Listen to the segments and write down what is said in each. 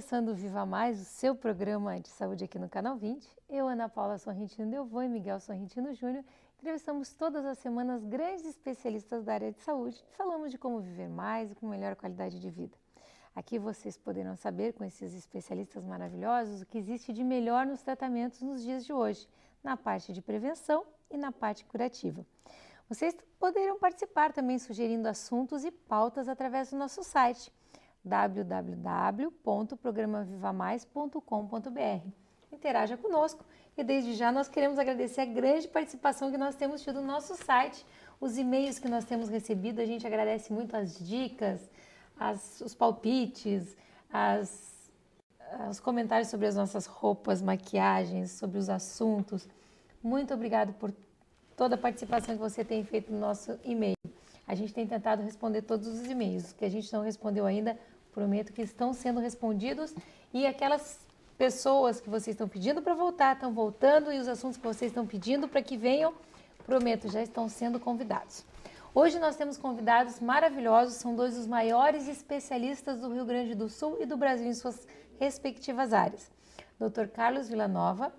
começando o Viva Mais, o seu programa de saúde aqui no Canal 20. Eu, Ana Paula Sorrentino Delvaux e Miguel Sorrentino Júnior, entrevistamos todas as semanas grandes especialistas da área de saúde e falamos de como viver mais e com melhor qualidade de vida. Aqui vocês poderão saber, com esses especialistas maravilhosos, o que existe de melhor nos tratamentos nos dias de hoje, na parte de prevenção e na parte curativa. Vocês poderão participar também sugerindo assuntos e pautas através do nosso site www.programavivamais.com.br. Interaja conosco e desde já nós queremos agradecer a grande participação que nós temos tido no nosso site, os e-mails que nós temos recebido, a gente agradece muito as dicas, os palpites, os comentários sobre as nossas roupas, maquiagens, sobre os assuntos. Muito obrigado por toda a participação que você tem feito no nosso e-mail. A gente tem tentado responder todos os e-mails, que a gente não respondeu ainda, prometo que estão sendo respondidos, e aquelas pessoas que vocês estão pedindo para voltar, estão voltando, e os assuntos que vocês estão pedindo para que venham, prometo, já estão sendo convidados. Hoje nós temos convidados maravilhosos, são dois dos maiores especialistas do Rio Grande do Sul e do Brasil em suas respectivas áreas. Dr. Carlos Villanova,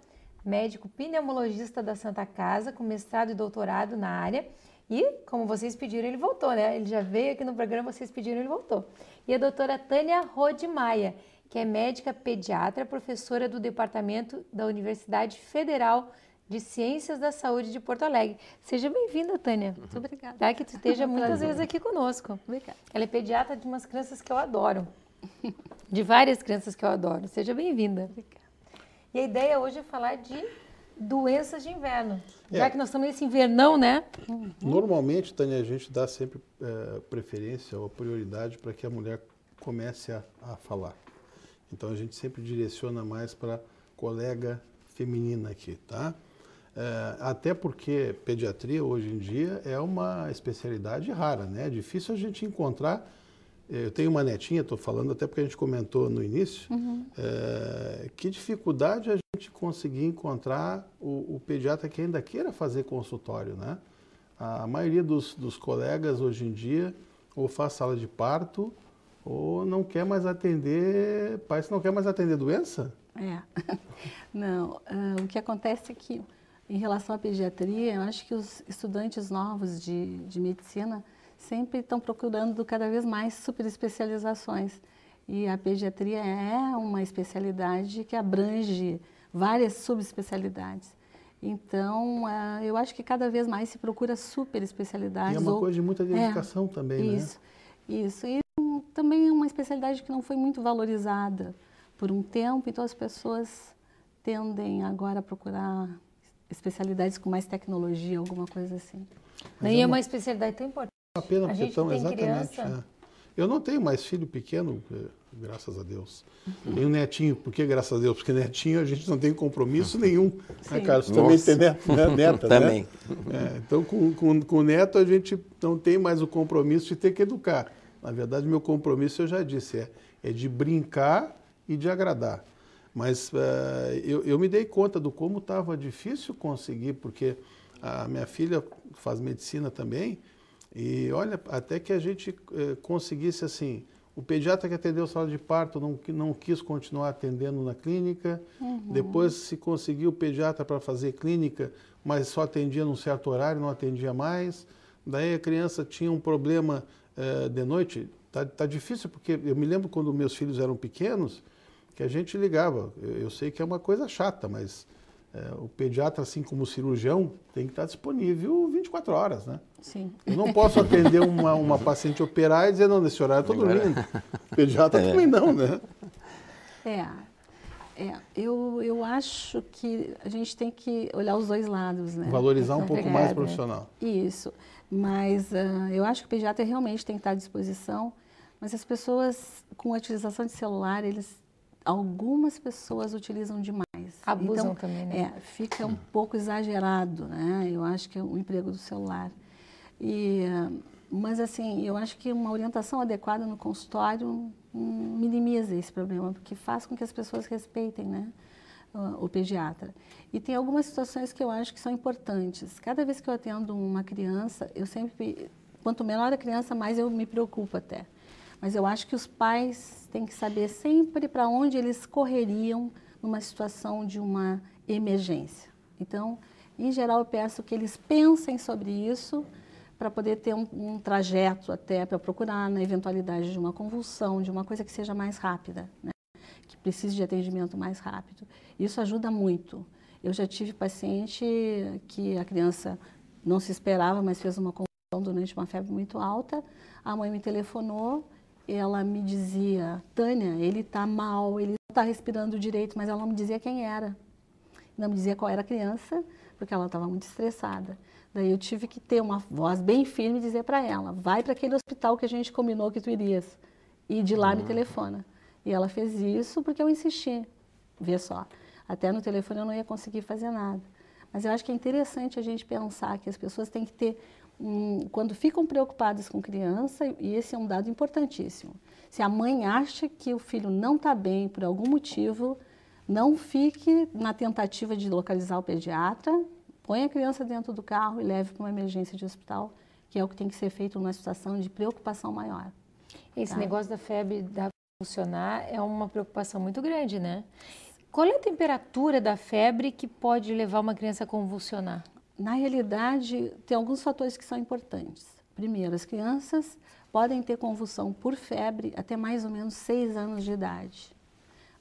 médico pneumologista da Santa Casa, com mestrado e doutorado na área, e, como vocês pediram, ele voltou, né? Ele já veio aqui no programa, vocês pediram, ele voltou. E a doutora Tânia Rode Maia, que é médica pediatra, professora do Departamento da Universidade Federal de Ciências da Saúde de Porto Alegre. Seja bem-vinda, Tânia. Muito obrigada. Tá? Que tu esteja muitas vezes aqui conosco. Obrigada. Ela é pediatra de umas crianças que eu adoro. De várias crianças que eu adoro. Seja bem-vinda. Obrigada. E a ideia hoje é falar de doenças de inverno. Já que nós estamos nesse invernão, né? Normalmente, Tânia, a gente dá sempre preferência ou prioridade para que a mulher comece a falar. Então, a gente sempre direciona mais para a colega feminina aqui, tá? Até porque pediatria, hoje em dia, é uma especialidade rara, né? É difícil a gente encontrar. Eu tenho uma netinha, estou falando até porque a gente comentou no início, que dificuldade a gente conseguir encontrar o pediatra que ainda queira fazer consultório, né? A maioria dos colegas hoje em dia ou faz sala de parto ou não quer mais atender, parece que não quer mais atender doença. Não, o que acontece é que em relação à pediatria, eu acho que os estudantes novos de medicina sempre estão procurando cada vez mais superespecializações. E a pediatria é uma especialidade que abrange várias subespecialidades. Então, eu acho que cada vez mais se procura superespecialidades. E é uma coisa de muita dedicação também, né? Isso. E também é uma especialidade que não foi muito valorizada por um tempo, então as pessoas tendem agora a procurar especialidades com mais tecnologia, alguma coisa assim. Nem é uma especialidade tão importante. Uma pena, porque tem exatamente. Criança. Eu não tenho mais filho pequeno, graças a Deus. Tenho netinho, por que graças a Deus? Porque netinho a gente não tem compromisso nenhum. Né, Carlos? Você também tem neta, também. Né? Então, com o neto a gente não tem mais o compromisso de ter que educar. Na verdade, meu compromisso, eu já disse, é de brincar e de agradar. Mas eu me dei conta do como estava difícil conseguir, porque a minha filha faz medicina também, e olha, até que a gente conseguisse assim, o pediatra que atendeu sala de parto não quis continuar atendendo na clínica, depois se conseguiu o pediatra para fazer clínica, mas só atendia num certo horário, não atendia mais, daí a criança tinha um problema de noite, tá difícil, porque eu me lembro quando meus filhos eram pequenos, que a gente ligava, eu sei que é uma coisa chata, mas o pediatra, assim como o cirurgião, tem que estar disponível 24 horas, né? Sim. Eu não posso atender uma paciente operar e dizer, não, nesse horário eu estou dormindo. O pediatra também não, né? Eu acho que a gente tem que olhar os dois lados, né? Valorizar um pouco mais o profissional. Isso, mas eu acho que o pediatra realmente tem que estar à disposição, mas as pessoas com a utilização de celular, algumas pessoas utilizam demais. Abusam também, né? Fica um pouco exagerado, né? Eu acho que é o emprego do celular. Mas, assim, eu acho que uma orientação adequada no consultório minimiza esse problema, porque faz com que as pessoas respeitem, né, o pediatra. E tem algumas situações que eu acho que são importantes. Cada vez que eu atendo uma criança, quanto menor a criança, mais eu me preocupo até. Mas eu acho que os pais têm que saber sempre para onde eles correriam numa situação de uma emergência. Então, em geral, eu peço que eles pensem sobre isso para poder ter um trajeto até para procurar na eventualidade de uma convulsão, de uma coisa que seja mais rápida, né? Que precise de atendimento mais rápido. Isso ajuda muito. Eu já tive paciente que a criança não se esperava, mas fez uma convulsão durante uma febre muito alta. A mãe me telefonou, ela me dizia, Tânia, ele está mal, ele não está respirando direito, mas ela não me dizia quem era. Não me dizia qual era a criança, porque ela estava muito estressada. Daí eu tive que ter uma voz bem firme e dizer para ela, vai para aquele hospital que a gente combinou que tu irias. E de lá me telefona. E ela fez isso porque eu insisti. Vê só, até no telefone eu não ia conseguir fazer nada. Mas eu acho que é interessante a gente pensar que as pessoas têm que ter, quando ficam preocupadas com criança, e esse é um dado importantíssimo, se a mãe acha que o filho não está bem por algum motivo, não fique na tentativa de localizar o pediatra, põe a criança dentro do carro e leve para uma emergência de hospital, que é o que tem que ser feito numa situação de preocupação maior. Esse negócio da febre da convulsionar é uma preocupação muito grande, né? Qual é a temperatura da febre que pode levar uma criança a convulsionar? Na realidade, tem alguns fatores que são importantes. Primeiro, as crianças podem ter convulsão por febre até mais ou menos 6 anos de idade.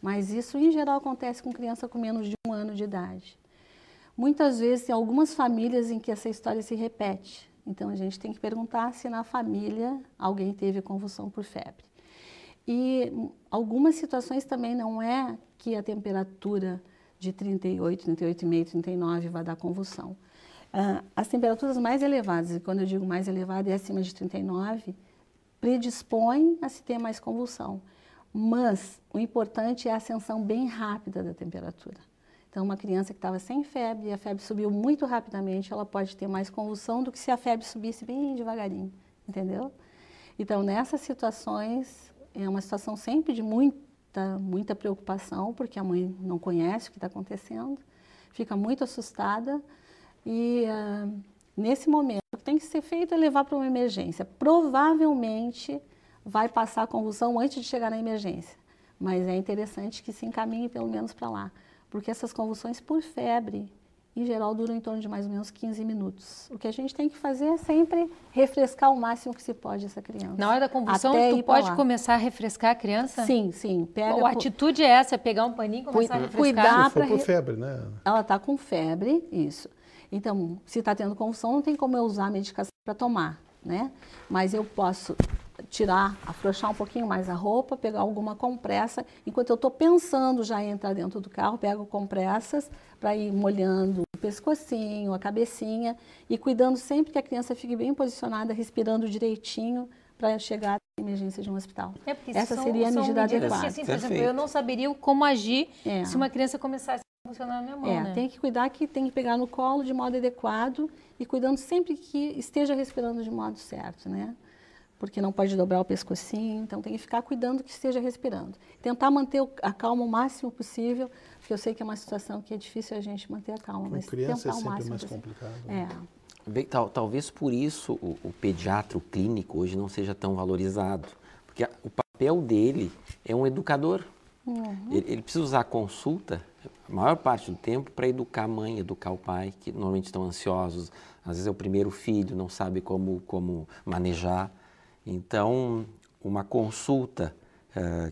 Mas isso, em geral, acontece com criança com menos de 1 ano de idade. Muitas vezes, tem algumas famílias em que essa história se repete. Então, a gente tem que perguntar se na família alguém teve convulsão por febre. E algumas situações também não é que a temperatura de 38, 38,5, 39 vai dar convulsão. As temperaturas mais elevadas, e quando eu digo mais elevada é acima de 39, predispõem a se ter mais convulsão. Mas o importante é a ascensão bem rápida da temperatura. Então, uma criança que estava sem febre e a febre subiu muito rapidamente, ela pode ter mais convulsão do que se a febre subisse bem devagarinho, entendeu? Então, nessas situações, é uma situação sempre de muita preocupação, porque a mãe não conhece o que está acontecendo, fica muito assustada e, nesse momento, o que tem que ser feito é levar para uma emergência. Provavelmente vai passar a convulsão antes de chegar na emergência, mas é interessante que se encaminhe pelo menos para lá, porque essas convulsões por febre, em geral, duram em torno de mais ou menos 15 minutos. O que a gente tem que fazer é sempre refrescar o máximo que se pode essa criança. Na hora da convulsão, tu pode começar a refrescar a criança? Sim, sim. A atitude é essa, é pegar um paninho e começar a refrescar? Cuidar para por febre, né? Ela está com febre, isso. Então, se está tendo convulsão, não tem como eu usar a medicação para tomar, né? Mas eu posso afrouxar um pouquinho mais a roupa, pegar alguma compressa. Enquanto eu estou pensando já em entrar dentro do carro, pego compressas para ir molhando o pescocinho, a cabecinha e cuidando sempre que a criança fique bem posicionada, respirando direitinho para chegar à emergência de um hospital. Essa seria a medida adequada. Assim, por exemplo, eu não saberia como agir se uma criança começasse a funcionar na minha mão, né? Tem que cuidar que tem que pegar no colo de modo adequado e cuidando sempre que esteja respirando de modo certo, né? Porque não pode dobrar o pescocinho, então tem que ficar cuidando que esteja respirando. Tentar manter a calma o máximo possível, porque eu sei que é uma situação que é difícil a gente manter a calma, mas criança tentar é o máximo mais possível. complicado. Talvez por isso o pediatra, o clínico, hoje não seja tão valorizado, porque o papel dele é um educador. Ele precisa usar a consulta, a maior parte do tempo, para educar a mãe, educar o pai, que normalmente estão ansiosos, às vezes é o primeiro filho, não sabe como manejar. Então, uma consulta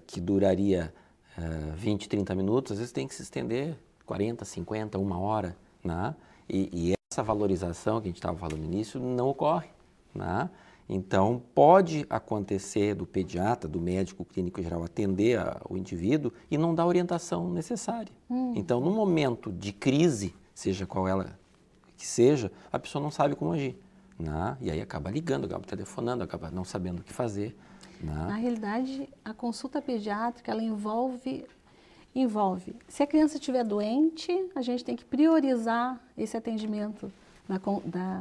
que duraria 20, 30 minutos, às vezes tem que se estender 40, 50, 1 hora, né? E essa valorização que a gente estava falando no início não ocorre, né? Então, pode acontecer do pediatra, do médico clínico geral atender o indivíduo e não dar a orientação necessária. Então, no momento de crise, seja qual ela que seja, a pessoa não sabe como agir. E aí acaba ligando, acaba telefonando, acaba não sabendo o que fazer. Na realidade, a consulta pediátrica, ela envolve... Se a criança estiver doente, a gente tem que priorizar esse atendimento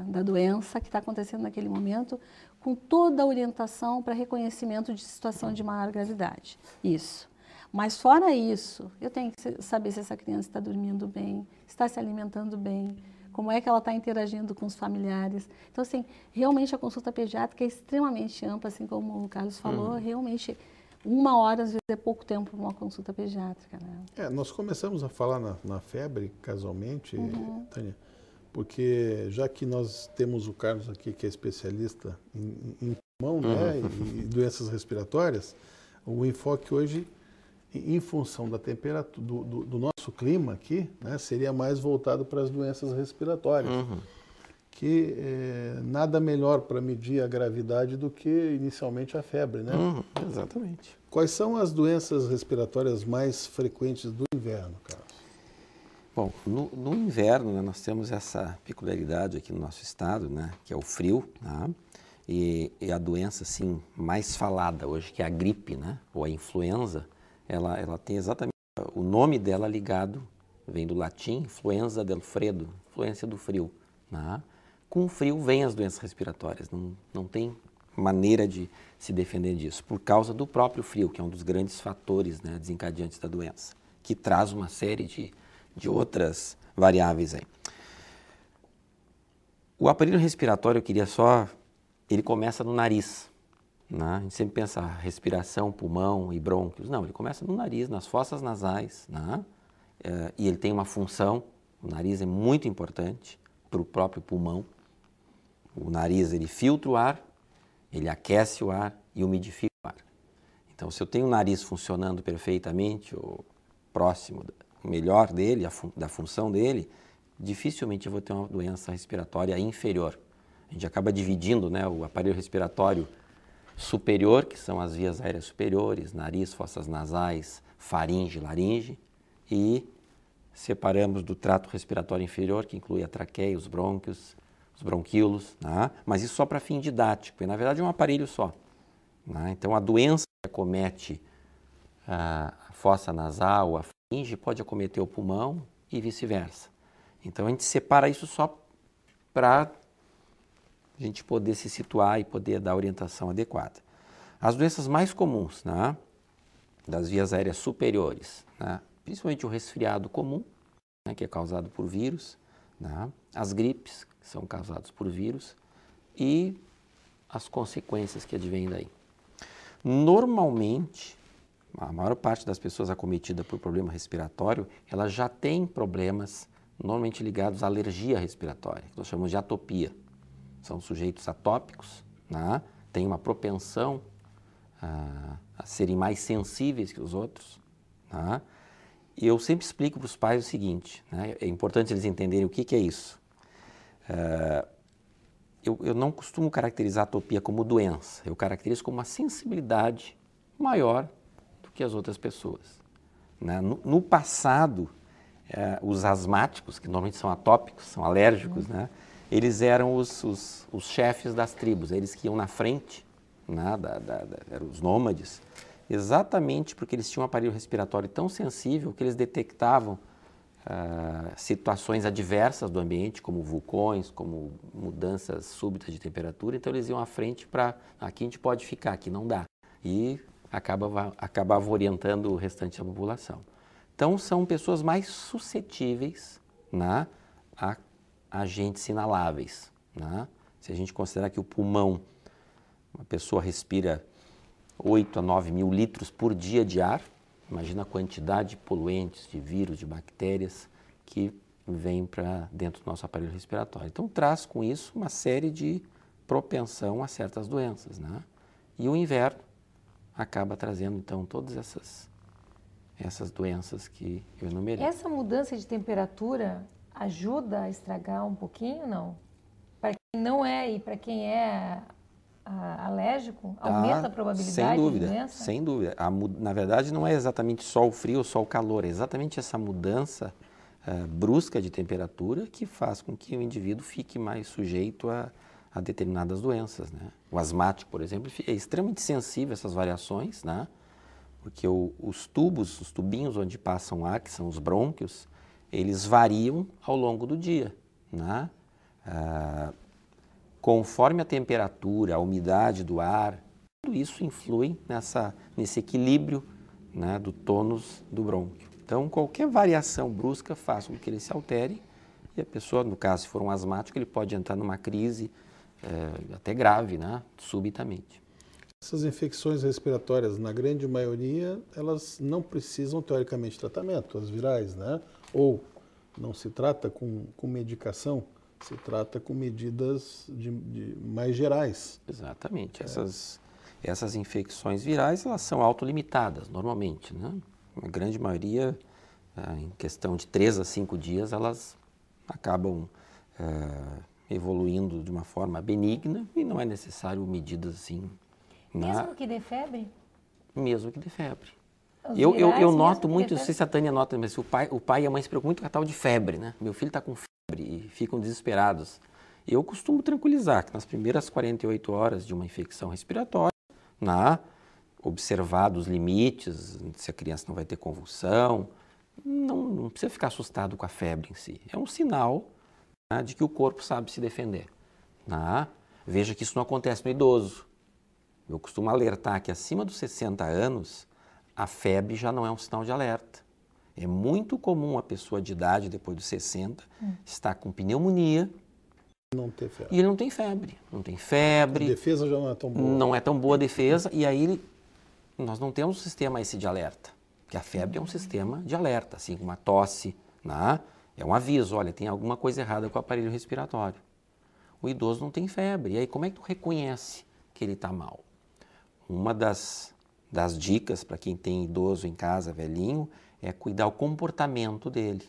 da doença que está acontecendo naquele momento, com toda a orientação para reconhecimento de situação de maior gravidade. Isso. Mas fora isso, eu tenho que saber se essa criança está dormindo bem, está se alimentando bem, como é que ela está interagindo com os familiares. Então, assim, realmente a consulta pediátrica é extremamente ampla, assim como o Carlos falou, realmente 1 hora, às vezes, é pouco tempo para uma consulta pediátrica, né? Nós começamos a falar na febre, casualmente, Tânia, porque já que nós temos o Carlos aqui, que é especialista em pulmão, né, e doenças respiratórias, o enfoque hoje, em função da temperatura, do nosso clima aqui, né, seria mais voltado para as doenças respiratórias. Que nada melhor para medir a gravidade do que inicialmente a febre, né? Exatamente. Quais são as doenças respiratórias mais frequentes do inverno, Carlos? Bom, no inverno, né, nós temos essa peculiaridade aqui no nosso estado, né, que é o frio, né, e a doença assim, mais falada hoje, que é a gripe, né, ou a influenza, ela tem exatamente o nome dela ligado, vem do latim, influenza del freddo, influência do frio. Né? Com o frio vem as doenças respiratórias, não tem maneira de se defender disso, por causa do próprio frio, que é um dos grandes fatores, né, desencadeantes da doença, que traz uma série de outras variáveis aí. O aparelho respiratório, eu queria só, ele começa no nariz, né? A gente sempre pensa respiração, pulmão e brônquios. Não, ele começa no nariz, nas fossas nasais, né? E ele tem uma função, o nariz é muito importante para o próprio pulmão. O nariz, ele filtra o ar, ele aquece o ar e umidifica o ar. Então, se eu tenho o nariz funcionando perfeitamente, ou próximo, melhor dele, da função dele, dificilmente eu vou ter uma doença respiratória inferior. A gente acaba dividindo, né, o aparelho respiratório superior, que são as vias aéreas superiores, nariz, fossas nasais, faringe, laringe, e separamos do trato respiratório inferior, que inclui a traqueia, os brônquios, os bronquíolos, né? Mas isso só para fim didático, e na verdade é um aparelho só. Né? Então a doença que acomete a fossa nasal, a faringe, pode acometer o pulmão e vice-versa. Então a gente separa isso só para a gente poder se situar e poder dar a orientação adequada. As doenças mais comuns, né, das vias aéreas superiores, né, principalmente o resfriado comum, né, que é causado por vírus, né, as gripes, que são causadas por vírus, e as consequências que advêm daí. Normalmente, a maior parte das pessoas acometidas por problema respiratório, ela já tem problemas normalmente ligados à alergia respiratória, que nós chamamos de atopia. São sujeitos atópicos, né? Têm uma propensão a serem mais sensíveis que os outros. Né? E eu sempre explico para os pais o seguinte, né? É importante eles entenderem o que é isso. Eu não costumo caracterizar a atopia como doença, eu caracterizo como uma sensibilidade maior do que as outras pessoas. Né? No passado, os asmáticos, que normalmente são atópicos, são alérgicos, né? Eles eram os chefes das tribos, eles que iam na frente, né? Eram os nômades, exatamente porque eles tinham um aparelho respiratório tão sensível que eles detectavam situações adversas do ambiente, como vulcões, como mudanças súbitas de temperatura, então eles iam à frente para, aqui a gente pode ficar, aqui não dá, e acabava orientando o restante da população. Então são pessoas mais suscetíveis, né, a agentes inaláveis. Né? Se a gente considerar que o pulmão, uma pessoa respira 8 a 9 mil litros por dia de ar, imagina a quantidade de poluentes, de vírus, de bactérias que vêm para dentro do nosso aparelho respiratório. Então traz com isso uma série de propensão a certas doenças. Né? E o inverno acaba trazendo então todas essas doenças que eu enumerei. Essa mudança de temperatura ajuda a estragar um pouquinho, não? Para quem não é e para quem é alérgico, aumenta a probabilidade de doença? Sem dúvida. Na verdade, não é exatamente só o frio ou só o calor, é exatamente essa mudança brusca de temperatura que faz com que o indivíduo fique mais sujeito a determinadas doenças. Né? O asmático, por exemplo, é extremamente sensível a essas variações, né? Porque os tubinhos onde passam o ar, que são os brônquios, eles variam ao longo do dia. Né? Conforme a temperatura, a umidade do ar, tudo isso influi nesse equilíbrio, né, do tônus do brônquio. Então, qualquer variação brusca faz com que ele se altere e a pessoa, no caso, se for um asmático, ele pode entrar numa crise até grave, né? Subitamente. Essas infecções respiratórias, na grande maioria, elas não precisam, teoricamente, de tratamento, as virais, né? Ou não se trata com medicação, se trata com medidas mais gerais. Exatamente. Essas infecções virais, elas são autolimitadas, normalmente, né? A grande maioria, em questão de 3 a 5 dias, elas acabam evoluindo de uma forma benigna e não é necessário medidas assim. Mesmo que dê febre? Mesmo que dê febre. Os Eu virais, noto mesmo que muito, dê não sei se a Tânia nota, mas o pai e a mãe se preocupam muito com a tal de febre, né? Meu filho está com febre e ficam desesperados. Eu costumo tranquilizar que nas primeiras 48 horas de uma infecção respiratória, observado os limites, se a criança não vai ter convulsão, não precisa ficar assustado com a febre em si. É um sinal, né, de que o corpo sabe se defender. Veja que isso não acontece no idoso. Eu costumo alertar que acima dos 60 anos, a febre já não é um sinal de alerta. É muito comum a pessoa de idade, depois dos 60, estar com pneumonia Não ter febre. e ele não tem febre. Não tem febre. A defesa já não é tão boa. Não é tão boa a defesa e aí nós não temos um sistema esse de alerta. Porque a febre é um sistema de alerta, assim como a tosse, né? É um aviso, olha, tem alguma coisa errada com o aparelho respiratório. O idoso não tem febre. E aí como é que tu reconhece que ele está mal? Uma das dicas para quem tem idoso em casa, velhinho, é cuidar o comportamento dele.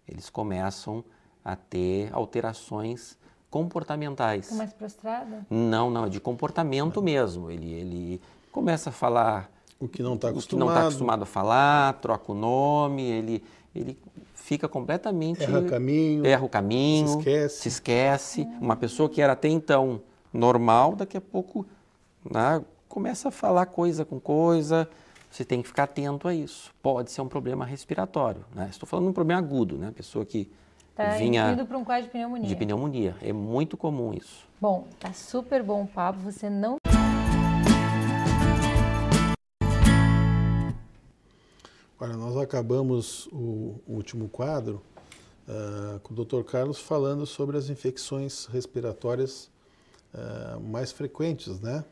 Eles começam a ter alterações comportamentais. Fica mais prostrada? Não, é de comportamento mesmo. Ele começa a falar O que não está o que não está acostumado a falar, troca o nome, ele fica completamente... Erra o caminho, se esquece. Uma pessoa que era até então normal, daqui a pouco, né, começa a falar coisa com coisa. Você tem que ficar atento a isso. Pode ser um problema respiratório, né? Estou falando de um problema agudo, né? Pessoa que vinha indo para um quadro de pneumonia. De pneumonia. É muito comum isso. Bom, tá super bom o papo. Você não... Olha, nós acabamos o último quadro com o Dr. Carlos falando sobre as infecções respiratórias mais frequentes, né?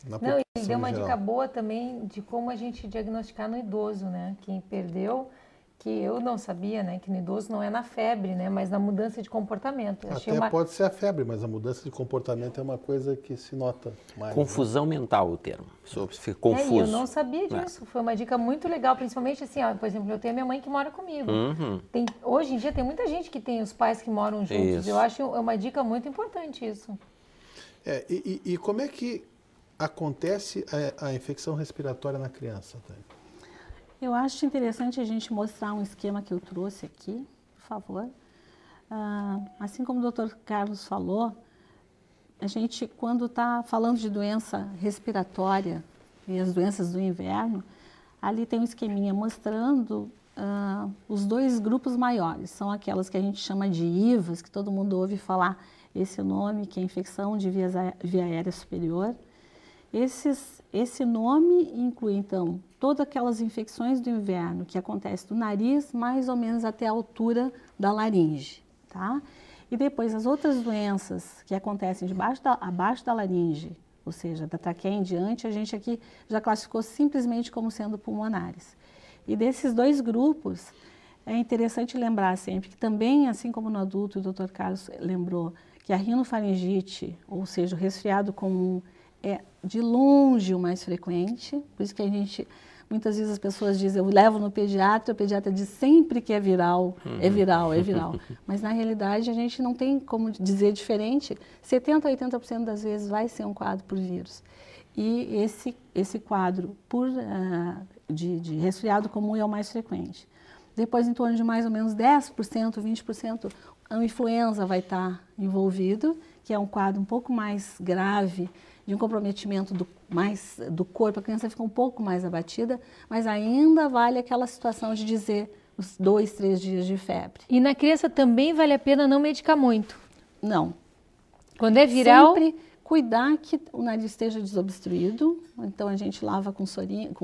Na Não, ele deu uma geral. dica boa também de como a gente diagnosticar no idoso, né? Quem perdeu, que eu não sabia, né? Que no idoso não é na febre, né? Mas na mudança de comportamento. Eu Até pode ser a febre, mas a mudança de comportamento é uma coisa que se nota mais. Confusão mental, o termo. Fica confuso. Eu não sabia disso. Foi uma dica muito legal, principalmente assim, ó, por exemplo, eu tenho a minha mãe que mora comigo. Hoje em dia tem muita gente que tem os pais que moram juntos. Isso. Eu acho uma dica muito importante isso. E como é que acontece a infecção respiratória na criança, Tânia? Eu acho interessante a gente mostrar um esquema que eu trouxe aqui, por favor. Assim como o Dr. Carlos falou, a gente, quando está falando de doença respiratória e as doenças do inverno, ali tem um esqueminha mostrando os dois grupos maiores. São aquelas que a gente chama de IVAs, que todo mundo ouve falar esse nome, que é infecção de via aérea superior. Esse nome inclui, então, todas aquelas infecções do inverno que acontecem do nariz, mais ou menos até a altura da laringe, tá? E depois as outras doenças que acontecem abaixo da laringe, ou seja, da traqueia em diante, a gente aqui já classificou simplesmente como sendo pulmonares. E desses dois grupos, é interessante lembrar sempre que também, assim como no adulto, o Dr. Carlos lembrou, que a rinofaringite, ou seja, o resfriado comum, é de longe o mais frequente, por isso que a gente, muitas vezes as pessoas dizem, eu levo no pediatra, o pediatra diz sempre que é viral, é viral. Mas na realidade a gente não tem como dizer diferente, 70% a 80% das vezes vai ser um quadro por vírus. E esse quadro de resfriado comum é o mais frequente. Depois, em torno de mais ou menos 10%, 20%, a influenza vai estar envolvido, que é um quadro um pouco mais grave, de um comprometimento do corpo, a criança fica um pouco mais abatida, mas ainda vale aquela situação de dizer os 2, 3 dias de febre. E na criança também vale a pena não medicar muito? Não. Quando é viral... Sempre cuidar que o nariz esteja desobstruído, então a gente lava com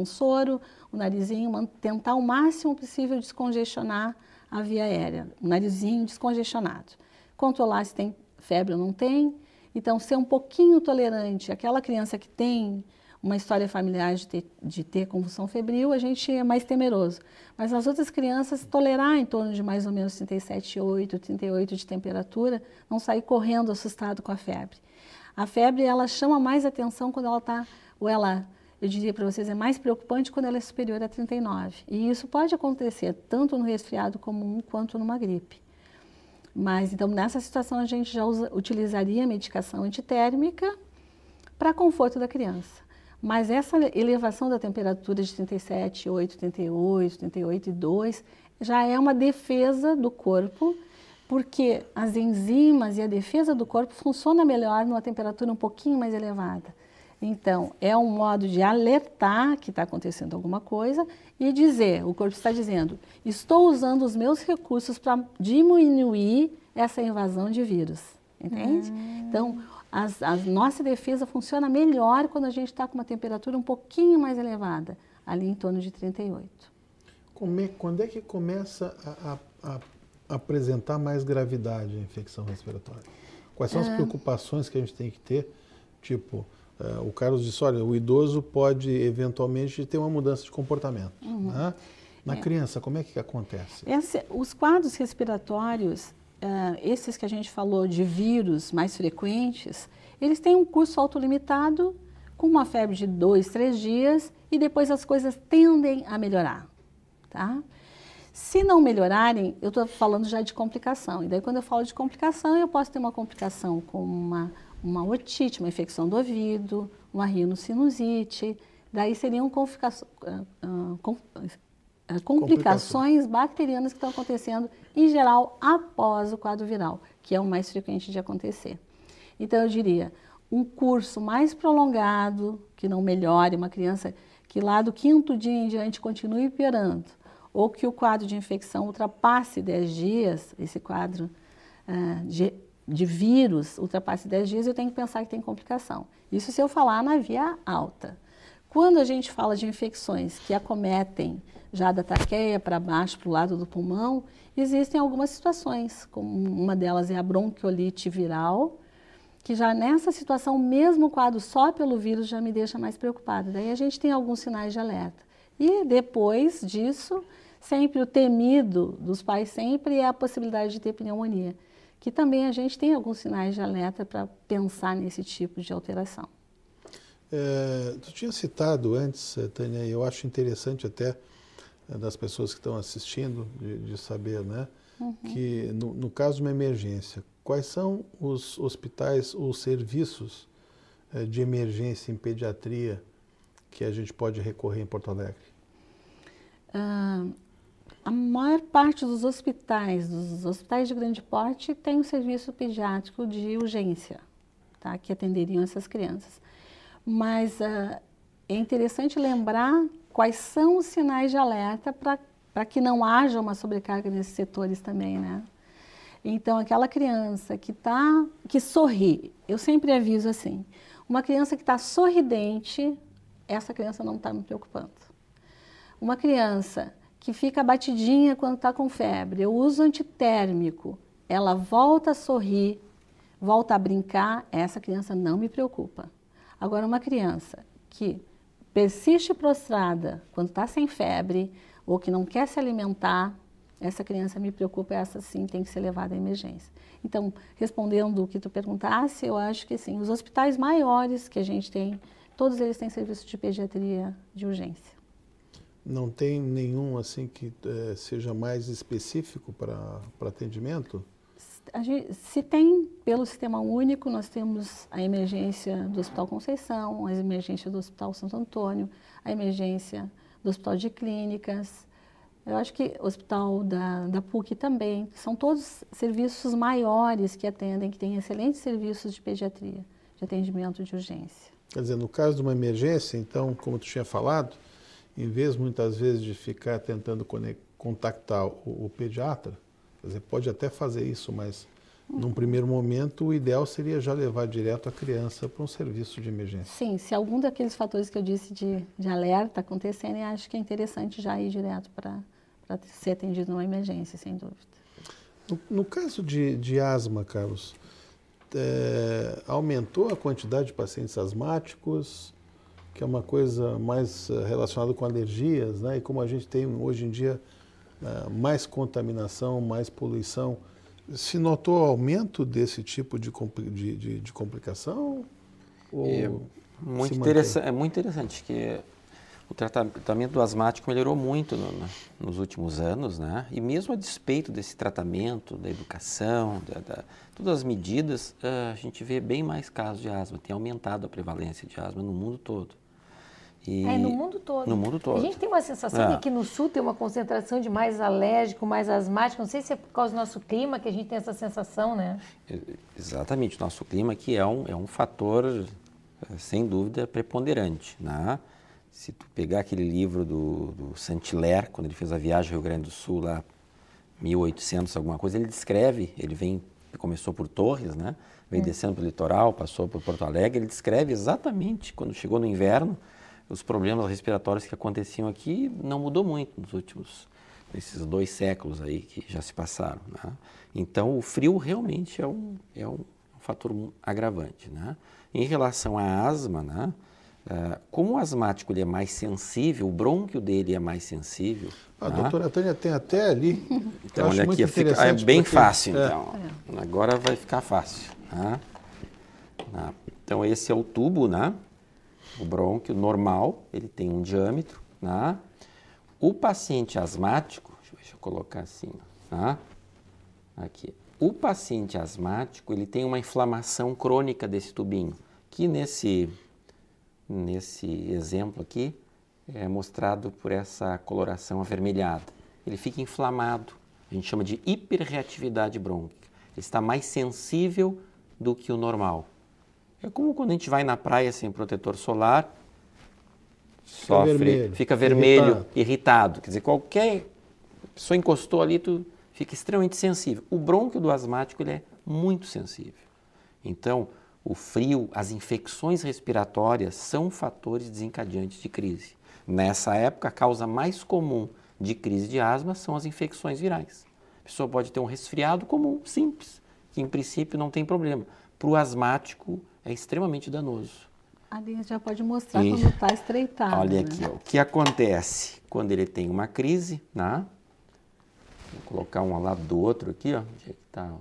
soro, o narizinho, tentar o máximo possível descongestionar a via aérea, o narizinho descongestionado. Controlar se tem febre ou não tem. Então, ser um pouquinho tolerante, aquela criança que tem uma história familiar de ter convulsão febril, a gente é mais temeroso. Mas as outras crianças, tolerar em torno de mais ou menos 37,8, 38 de temperatura, não sair correndo assustado com a febre. A febre, ela chama mais atenção quando ela está, ou ela, eu diria para vocês, é mais preocupante quando ela é superior a 39. E isso pode acontecer tanto no resfriado comum quanto numa gripe. Mas, então, nessa situação, a gente já utilizaria medicação antitérmica para conforto da criança. Mas essa elevação da temperatura de 37,8, 38, 38,2 já é uma defesa do corpo, porque as enzimas e a defesa do corpo funciona melhor numa temperatura um pouquinho mais elevada. Então, é um modo de alertar que está acontecendo alguma coisa e dizer, o corpo está dizendo, estou usando os meus recursos para diminuir essa invasão de vírus, entende? Então, a nossa defesa funciona melhor quando a gente está com uma temperatura um pouquinho mais elevada, ali em torno de 38. Quando é que começa a apresentar mais gravidade a infecção respiratória? Quais são as preocupações que a gente tem que ter? Tipo, o Carlos disse, olha, o idoso pode eventualmente ter uma mudança de comportamento. Né? Na criança, como é que acontece? Os quadros respiratórios, esses que a gente falou de vírus mais frequentes, eles têm um curso autolimitado, com uma febre de 2, 3 dias, e depois as coisas tendem a melhorar. Tá? Se não melhorarem, eu estou falando já de complicação. E daí, quando eu falo de complicação, eu posso ter uma complicação com uma otite, uma infecção do ouvido, uma rinocinusite. Daí seriam complicações bacterianas que estão acontecendo, em geral, após o quadro viral, que é o mais frequente de acontecer. Então, eu diria, um curso mais prolongado, que não melhore, uma criança que lá do 5º dia em diante continue piorando, ou que o quadro de infecção ultrapasse 10 dias, esse quadro de vírus ultrapasse 10 dias, eu tenho que pensar que tem complicação. Isso se eu falar na via alta. Quando a gente fala de infecções que acometem já da traqueia para baixo, para o lado do pulmão, existem algumas situações, como uma delas é a bronquiolite viral, que já nessa situação, mesmo o quadro só pelo vírus já me deixa mais preocupada. Daí a gente tem alguns sinais de alerta. E depois disso, sempre o temido dos pais sempre é a possibilidade de ter pneumonia, que também a gente tem alguns sinais de alerta para pensar nesse tipo de alteração. Tu tinha citado antes, Tânia, e eu acho interessante até das pessoas que estão assistindo, de saber, né, que no caso de uma emergência, quais são os hospitais, os serviços de emergência em pediatria que a gente pode recorrer em Porto Alegre? A maior parte dos hospitais de grande porte, tem um serviço pediátrico de urgência, tá, que atenderiam essas crianças. Mas é interessante lembrar quais são os sinais de alerta para que não haja uma sobrecarga nesses setores também, né? Então, aquela criança que sorri, eu sempre aviso assim, uma criança que está sorridente, essa criança não está me preocupando. Uma criança que fica batidinha quando está com febre, eu uso antitérmico, ela volta a sorrir, volta a brincar, essa criança não me preocupa. Agora, uma criança que persiste prostrada quando está sem febre ou que não quer se alimentar, essa criança me preocupa, essa sim tem que ser levada à emergência. Então, respondendo o que tu perguntasse, eu acho que sim, os hospitais maiores que a gente tem, todos eles têm serviço de pediatria de urgência. Não tem nenhum assim que seja mais específico para atendimento? Se tem pelo Sistema Único, nós temos a emergência do Hospital Conceição, a emergência do Hospital Santo Antônio, a emergência do Hospital de Clínicas, eu acho que o Hospital da PUC também, são todos serviços maiores que atendem, que têm excelentes serviços de pediatria, de atendimento de urgência. Quer dizer, no caso de uma emergência, então, como tu tinha falado, em vez muitas vezes de ficar tentando contactar o pediatra, quer dizer, pode até fazer isso, mas num primeiro momento o ideal seria já levar direto a criança para um serviço de emergência. Sim, se algum daqueles fatores que eu disse de alerta acontecerem, acho que é interessante já ir direto para para ser atendido numa emergência, sem dúvida. No caso de asma, Carlos, aumentou a quantidade de pacientes asmáticos, que é uma coisa mais relacionada com alergias, né? E como a gente tem hoje em dia mais contaminação, mais poluição, se notou aumento desse tipo de complicação? Ou é muito interessante que o tratamento do asmático melhorou muito nos últimos anos, né? E mesmo a despeito desse tratamento, da educação, todas as medidas, a gente vê bem mais casos de asma. Tem aumentado a prevalência de asma no mundo todo. No mundo todo. No mundo todo. A gente tem uma sensação de que no sul tem uma concentração de mais alérgico, mais asmático. Não sei se é por causa do nosso clima que a gente tem essa sensação, né? Exatamente. O nosso clima aqui é um fator, sem dúvida, preponderante, né? Se tu pegar aquele livro do Saint-Hilaire, quando ele fez a viagem ao Rio Grande do Sul, lá 1800 alguma coisa, ele descreve, começou por Torres, né? Veio descendo pelo litoral, passou por Porto Alegre, ele descreve exatamente, quando chegou no inverno, os problemas respiratórios que aconteciam aqui não mudou muito nesses 2 séculos aí que já se passaram, né? Então, o frio realmente é um fator agravante, né? Em relação à asma, né? Como o asmático ele é mais sensível, o brônquio dele é mais sensível. A doutora Tânia tem até ali. Então, olha aqui, é bem fácil, então. Agora vai ficar fácil. Né? Então, esse é o tubo, né? O brônquio normal, ele tem um diâmetro. Né? O paciente asmático, deixa eu colocar assim, né? Aqui. O paciente asmático, ele tem uma inflamação crônica desse tubinho, que nesse exemplo aqui é mostrado por essa coloração avermelhada. Ele fica inflamado, a gente chama de hiperreatividade brônquica. Ele está mais sensível do que o normal. É como quando a gente vai na praia sem protetor solar, fica vermelho, irritado. Quer dizer, qualquer pessoa encostou ali, tu fica extremamente sensível. O brônquio do asmático ele é muito sensível. Então, o frio, as infecções respiratórias são fatores desencadeantes de crise. Nessa época, a causa mais comum de crise de asma são as infecções virais. A pessoa pode ter um resfriado comum, simples, que em princípio não tem problema. Para o asmático, é extremamente danoso. A linha já pode mostrar quando está estreitado. Olha aqui, o que acontece quando ele tem uma crise, né? Vou colocar um ao lado do outro aqui, ó. Onde é que tá?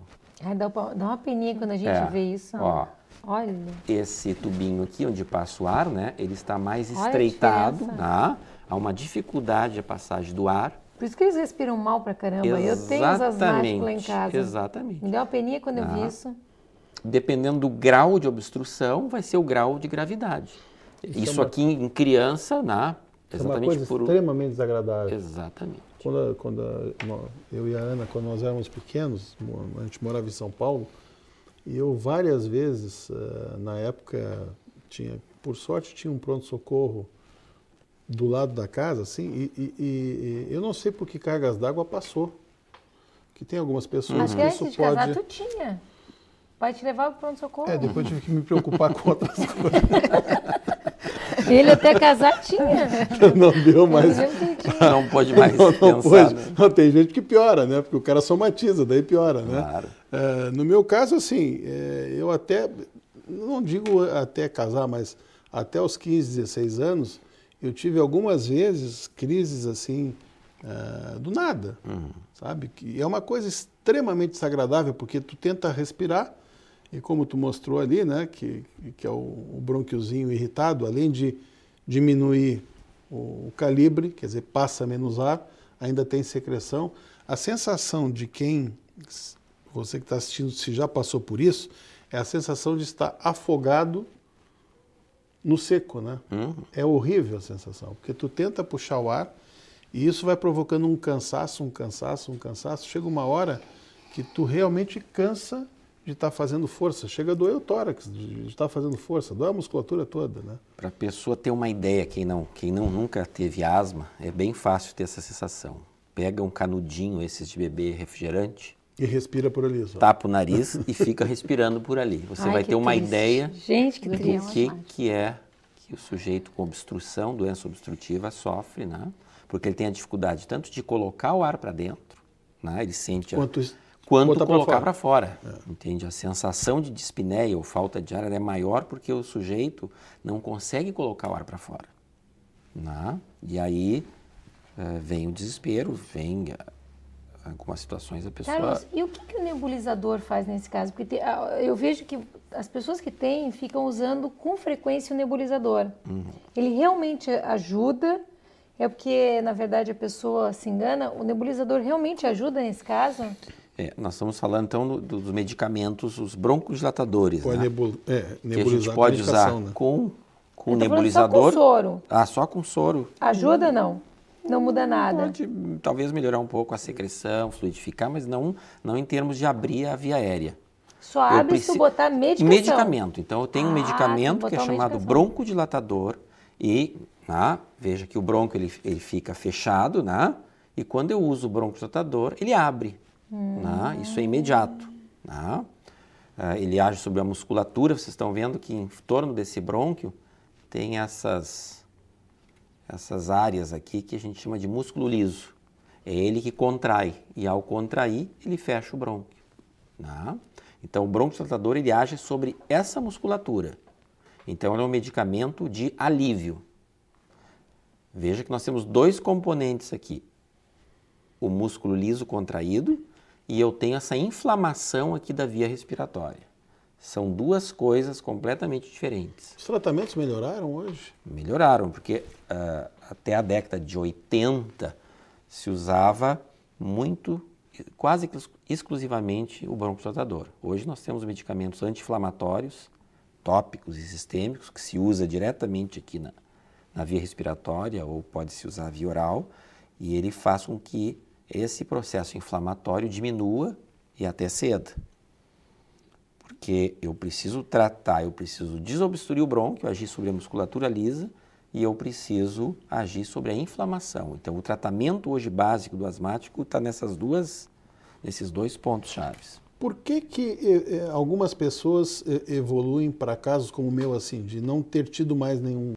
Dá uma peninha quando a gente vê isso. Ó, olha. Esse tubinho aqui, onde passa o ar, né? Ele está mais estreitado, né? Há uma dificuldade de passagem do ar. Por isso que eles respiram mal pra caramba. Eu tenho os asmáticos lá em casa. Exatamente. Me deu uma peninha quando eu vi isso. Dependendo do grau de obstrução, vai ser o grau de gravidade. Isso aqui em criança, né? Exatamente, é uma coisa extremamente desagradável. Exatamente. Quando eu e a Ana, quando nós éramos pequenos, a gente morava em São Paulo, e eu várias vezes, na época, por sorte tinha um pronto-socorro do lado da casa, assim, e eu não sei por que cargas d'água passou. Que tem algumas pessoas que isso de pode... casar, tu tinha. Vai te levar para o pronto-socorro. Depois tive que me preocupar com outras coisas. Ele até casar tinha. Não deu mais. Não pode mais não pensar. Né? Não, tem gente que piora, né? Porque o cara somatiza, daí piora, né? Claro. No meu caso, assim, eu até, não digo até casar, mas até os 15, 16 anos, eu tive algumas vezes crises, assim, do nada, sabe? Que é uma coisa extremamente desagradável, porque tu tenta respirar, e como tu mostrou ali, né, que é o bronquiozinho irritado, além de diminuir o calibre, quer dizer, passa menos ar, ainda tem secreção. A sensação de você que está assistindo, se já passou por isso, é a sensação de estar afogado no seco, né? É horrível a sensação, porque tu tenta puxar o ar e isso vai provocando um cansaço. Chega uma hora que tu realmente cansa de estar fazendo força. Chega a doer o tórax de estar fazendo força, dói a musculatura toda, né? Para a pessoa ter uma ideia, quem nunca teve asma, é bem fácil ter essa sensação. Pega um canudinho, esses de beber refrigerante, e respira por ali. Só. Tapa o nariz e fica respirando por ali. Você vai ter uma ideia do que é que o sujeito com obstrução, doença obstrutiva, sofre, né? porque ele tem a dificuldade tanto de colocar o ar para dentro, né? Ele sente quanto colocar para fora. Entende? A sensação de dispneia ou falta de ar é maior porque o sujeito não consegue colocar o ar para fora. Né? E aí vem o desespero, vem algumas situações a pessoa... Carlos, e o que o nebulizador faz nesse caso? Porque eu vejo que as pessoas que têm ficam usando com frequência o nebulizador. Ele realmente ajuda? É porque, na verdade, a pessoa se engana? O nebulizador realmente ajuda nesse caso? Nós estamos falando, então, dos medicamentos, os broncodilatadores, Pode né? Que a gente pode usar, né? com nebulizador. Só com soro? Só com soro. Ajuda, não? Não muda nada? Pode, talvez, melhorar um pouco a secreção, fluidificar, mas não em termos de abrir a via aérea. Só abre se tu botar medicação? Medicamento. Então, eu tenho um medicamento que é chamado broncodilatador e, veja que o bronco ele fica fechado, né? E quando eu uso o broncodilatador, ele abre. Isso é imediato. Ele age sobre a musculatura. Vocês estão vendo que em torno desse brônquio tem essas áreas aqui que a gente chama de músculo liso. É ele que contrai e ao contrair ele fecha o brônquio. Então o broncodilatador ele age sobre essa musculatura. Então ele é um medicamento de alívio. Veja que nós temos dois componentes aqui. O músculo liso contraído e eu tenho essa inflamação aqui da via respiratória. São duas coisas completamente diferentes. Os tratamentos melhoraram hoje? Melhoraram, porque até a década de 80 se usava quase exclusivamente o broncodilatador. Hoje nós temos medicamentos anti-inflamatórios, tópicos e sistêmicos, que se usa diretamente aqui na via respiratória ou pode se usar via oral, e ele faz com que esse processo inflamatório diminua e até ceda. Porque eu preciso tratar, eu preciso desobstruir o brônquio, agir sobre a musculatura lisa e eu preciso agir sobre a inflamação. Então, o tratamento hoje básico do asmático está nesses dois pontos chaves. Por que algumas pessoas evoluem para casos como o meu, assim, de não ter tido mais nenhum